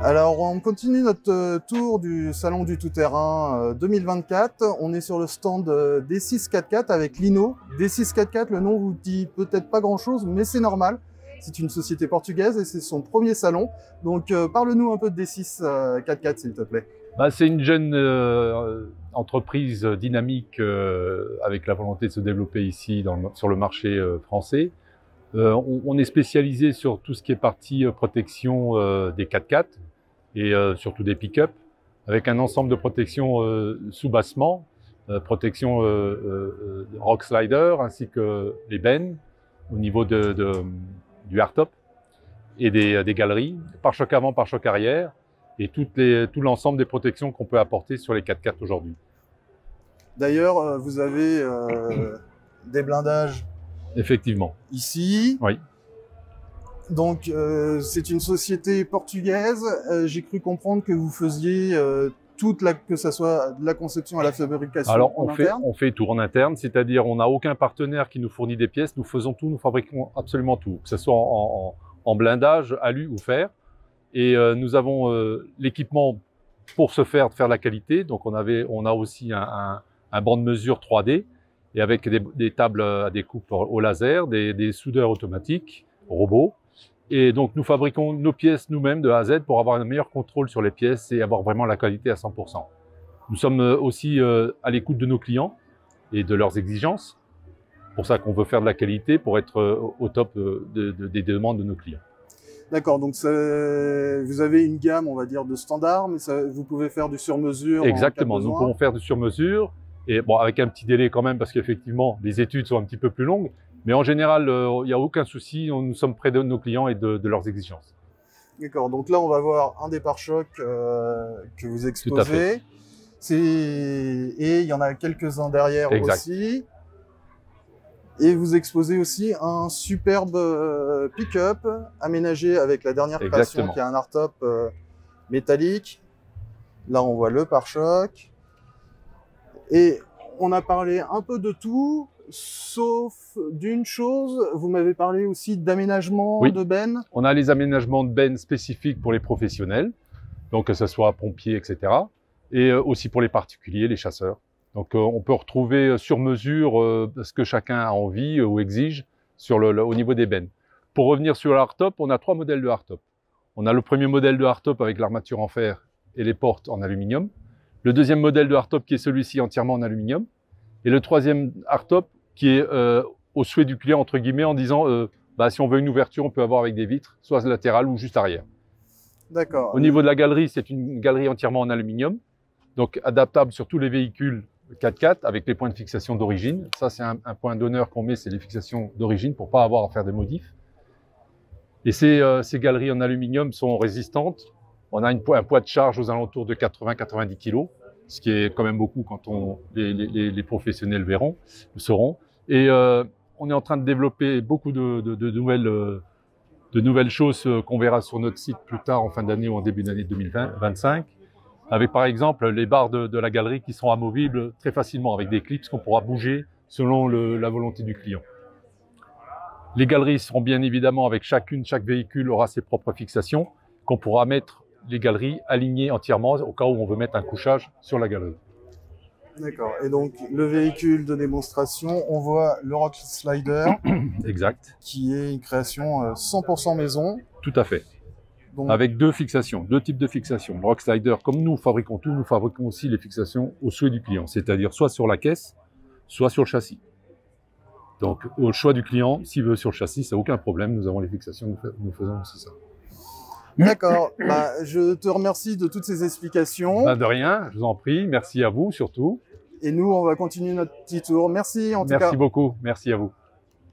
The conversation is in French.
Alors, on continue notre tour du Salon du Tout-Terrain 2024. On est sur le stand D644 avec Lino. D644, le nom vous dit peut-être pas grand-chose, mais c'est normal. C'est une société portugaise et c'est son premier salon. Donc, parle-nous un peu de D644, s'il te plaît. C'est une jeune entreprise dynamique avec la volonté de se développer ici sur le marché français. On est spécialisé sur tout ce qui est partie protection des 4x4 et surtout des pick-up, avec un ensemble de protections sous-bassement, protection rock slider ainsi que les bennes au niveau du hardtop et des galeries, pare-choc avant, pare-choc arrière et tout l'ensemble des protections qu'on peut apporter sur les 4x4 aujourd'hui. D'ailleurs, vous avez des blindages. Effectivement. Ici. Oui. Donc, c'est une société portugaise. J'ai cru comprendre que vous faisiez que ce soit de la conception à la fabrication. Alors, on fait tout en interne, c'est-à-dire on n'a aucun partenaire qui nous fournit des pièces. Nous faisons tout, nous fabriquons absolument tout, que ce soit en blindage, alu ou fer. Et nous avons l'équipement pour faire la qualité. Donc, on a aussi un banc de mesure 3D. Et avec des tables à découpe au laser, des soudeurs automatiques, robots. Et donc, nous fabriquons nos pièces nous-mêmes de A à Z pour avoir un meilleur contrôle sur les pièces et avoir vraiment la qualité à 100%. Nous sommes aussi à l'écoute de nos clients et de leurs exigences. C'est pour ça qu'on veut faire de la qualité pour être au top des demandes de nos clients. D'accord, donc vous avez une gamme, on va dire, de standards, mais vous pouvez faire du sur-mesure. Exactement, nous pouvons faire du sur-mesure. Et bon, avec un petit délai quand même, parce qu'effectivement, les études sont un petit peu plus longues. Mais en général, il n'y a aucun souci. Nous sommes près de nos clients et de leurs exigences. D'accord. Donc là, on va voir un des pare-chocs que vous exposez. Tout à fait. Et il y en a quelques-uns derrière aussi. Et vous exposez aussi un superbe pick-up aménagé avec la dernière création, qui est un hardtop métallique. Là, on voit le pare-choc. Et on a parlé un peu de tout, sauf d'une chose. Vous m'avez parlé aussi d'aménagement de bennes. On a les aménagements de bennes spécifiques pour les professionnels, donc que ce soit pompiers, etc. Et aussi pour les particuliers, les chasseurs. Donc on peut retrouver sur mesure ce que chacun a envie ou exige au niveau des bennes. Pour revenir sur le hardtop, on a 3 modèles de hardtop. On a le premier modèle de hardtop avec l'armature en fer et les portes en aluminium. Le deuxième modèle de hardtop qui est celui-ci entièrement en aluminium. Et le troisième hardtop qui est au souhait du client, entre guillemets, en disant si on veut une ouverture, on peut avoir avec des vitres, soit latérales ou juste arrière. D'accord. Au niveau de la galerie, c'est une galerie entièrement en aluminium, donc adaptable sur tous les véhicules 4x4 avec les points de fixation d'origine. Ça, c'est un point d'honneur qu'on met, c'est les fixations d'origine pour pas avoir à faire des modifs. Et ces galeries en aluminium sont résistantes. On a un poids de charge aux alentours de 80-90 kg, ce qui est quand même beaucoup quand les professionnels le sauront. Et on est en train de développer beaucoup de nouvelles choses qu'on verra sur notre site plus tard en fin d'année ou en début d'année 2025, avec par exemple les barres de la galerie qui seront amovibles très facilement avec des clips qu'on pourra bouger selon la volonté du client. Les galeries seront bien évidemment avec chaque véhicule aura ses propres fixations qu'on pourra mettre les galeries alignées entièrement au cas où on veut mettre un couchage sur la galerie. D'accord. Et donc, le véhicule de démonstration, on voit le Rock Slider. Exact. Qui est une création 100% maison. Tout à fait. Donc, avec deux types de fixations. Le Rock Slider, comme nous fabriquons tout, nous fabriquons aussi les fixations au souhait du client, c'est-à-dire soit sur la caisse, soit sur le châssis. Donc, au choix du client, s'il veut sur le châssis, ça n'a aucun problème, nous avons les fixations, nous faisons aussi ça. D'accord. Je te remercie de toutes ces explications. De rien, je vous en prie. Merci à vous surtout. Et nous, on va continuer notre petit tour. Merci en tout cas. Merci beaucoup. Merci à vous.